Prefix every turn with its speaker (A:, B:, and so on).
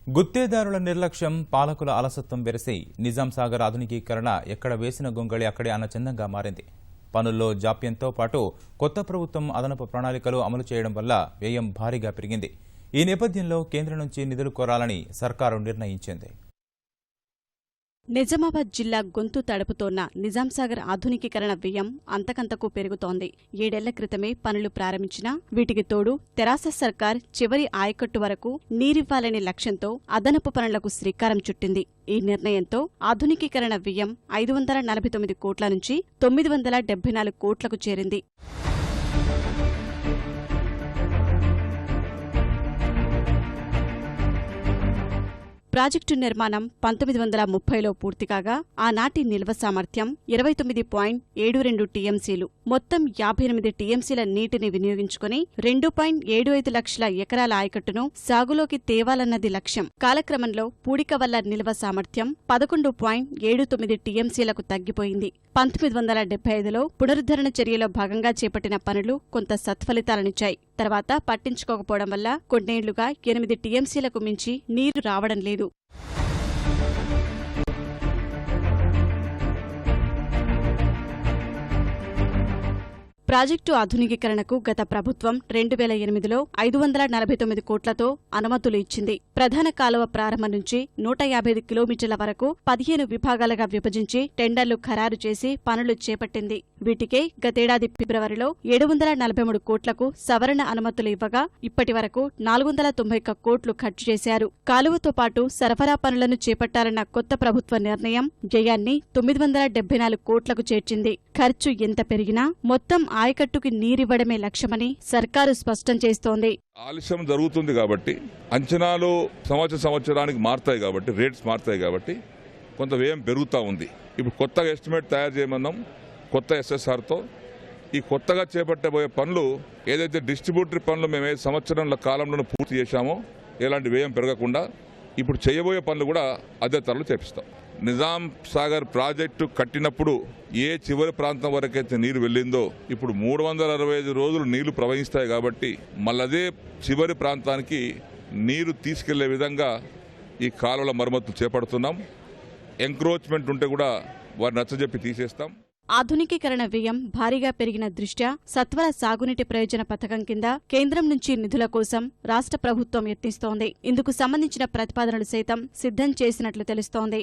A: గుత్తేదారుల నిర్లక్ష్యం, పాలకుల అలసత్వం వెరసి నిజాం సాగర్ ఆధునికీకరణ ఎక్కడ వేసిన గొంగళి అక్కడే అన్న చందంగా మారింది. పనుల్లో జాప్యంతో పాటు కొత్త ప్రభుత్వం అదనపు ప్రణాళికలు అమలు చేయడం వల్ల వ్యయం భారీగా పెరిగింది. ఈ నేపథ్యంలో కేంద్రం నుంచి నిధులు కోరాలని సర్కారు నిర్ణయించింది.
B: నిజామాబాద్ జిల్లా గొంతు తడుపుతోన్న నిజాంసాగర్ ఆధునికీకరణ వ్యయం అంతకంతకు పెరుగుతోంది. 7 ఏళ్ల క్రితమే పనులు ప్రారంభించినా వీటికి తోడు తెరాస సర్కార్ చివరి ఆయకట్టు వరకు నీరివ్వాలనే లక్ష్యంతో అదనపు పనులకు శ్రీకారం చుట్టింది. ఈ నిర్ణయంతో ఆధునికీకరణ వ్యయం 549 కోట్ల నుంచి 974 కోట్లకు చేరింది. ప్రాజెక్టు నిర్మాణం 1930లో పూర్తికాగా ఆనాటి నిల్వ సామర్థ్యం 29.72 టీఎంసీలు. మొత్తం 58 టీఎంసీల నీటిని వినియోగించుకుని 2.75 లక్షల ఎకరాల ఆయకట్టును సాగులోకి తేవాలన్నది లక్ష్యం. కాలక్రమంలో పూడిక వల్ల నిల్వ సామర్థ్యం 11.79 టీఎంసీలకు తగ్గిపోయింది. 1975లో పునరుద్ధరణ చర్యలో భాగంగా చేపట్టిన పనులు కొంత సత్ఫలితాలనిచ్చాయి. తర్వాత పట్టించుకోకపోవడం వల్ల కొన్నేళ్లుగా 8 టీఎంసీలకు మించి నీరు రావడం లేదు. ప్రాజెక్టు ఆధునికీకరణకు గత ప్రభుత్వం 2008లో 549 కోట్లతో అనుమతులు ఇచ్చింది. ప్రధాన కాలువ ప్రారంభం నుంచి 155 కిలోమీటర్ల వరకు 15 విభాగాలుగా విభజించి టెండర్లు ఖరారు చేసి పనులు చేపట్టింది. వీటికే గతేడాది ఫిబ్రవరిలో 743 కోట్లకు సవరణ అనుమతులు ఇవ్వగా ఇప్పటి వరకు 491 కోట్లు ఖర్చు చేశారు. కాలువతో పాటు సరఫరా పనులను చేపట్టాలన్న కొత్త ప్రభుత్వ నిర్ణయం వ్యయాన్ని 974 కోట్లకు చేర్చింది. ఖర్చు ఎంత పెరిగినా మొత్తం ఆయకట్టుకి నీరివ్వడమే లక్ష్యమని సర్కారు స్పష్టం చేస్తోంది.
C: ఆలస్యం జరుగుతుంది కాబట్టి అంచనాలు సంవత్సరానికి మారుతాయి కాబట్టి రేట్స్ మారుతాయి కాబట్టి కొంత వ్యయం పెరుగుతూ ఉంది. ఇప్పుడు కొత్తగా ఎస్టిమేట్ తయారు చేయమన్నాం కొత్త ఎస్ఎస్ఆర్తో. ఈ కొత్తగా చేపట్టబోయే పనులు ఏదైతే డిస్ట్రిబ్యూటరీ పనులు మేము సంవత్సరంల కాలంలో పూర్తి చేశామో ఎలాంటి వ్యయం పెరగకుండా ఇప్పుడు చేయబోయే పనులు కూడా అదే తరలో చేపిస్తాం. నిజాం సాగర్ ప్రాజెక్టు కట్టినప్పుడు ఏ చివరి ప్రాంతం వరకైతే నీరు వెళ్ళిందో ఇప్పుడు 365 రోజులు నీళ్లు ప్రవహిస్తాయి కాబట్టి మళ్ళదే చివరి ప్రాంతానికి నీరు తీసుకెళ్లే విధంగా ఈ కాలువల మరమ్మతులు చేపడుతున్నాం. ఎంక్రోచ్మెంట్ ఉంటే కూడా వారిని నచ్చజెప్పి తీసేస్తాం.
B: ఆధునికీకరణ వ్యయం భారీగా పెరిగిన దృష్ట్యా సత్వర సాగునీటి ప్రయోజన పథకం కింద కేంద్రం నుంచి నిధుల కోసం రాష్ట్ర ప్రభుత్వం యత్నిస్తోంది. ఇందుకు సంబంధించిన ప్రతిపాదనలు సైతం సిద్ధం చేసినట్లు తెలుస్తోంది.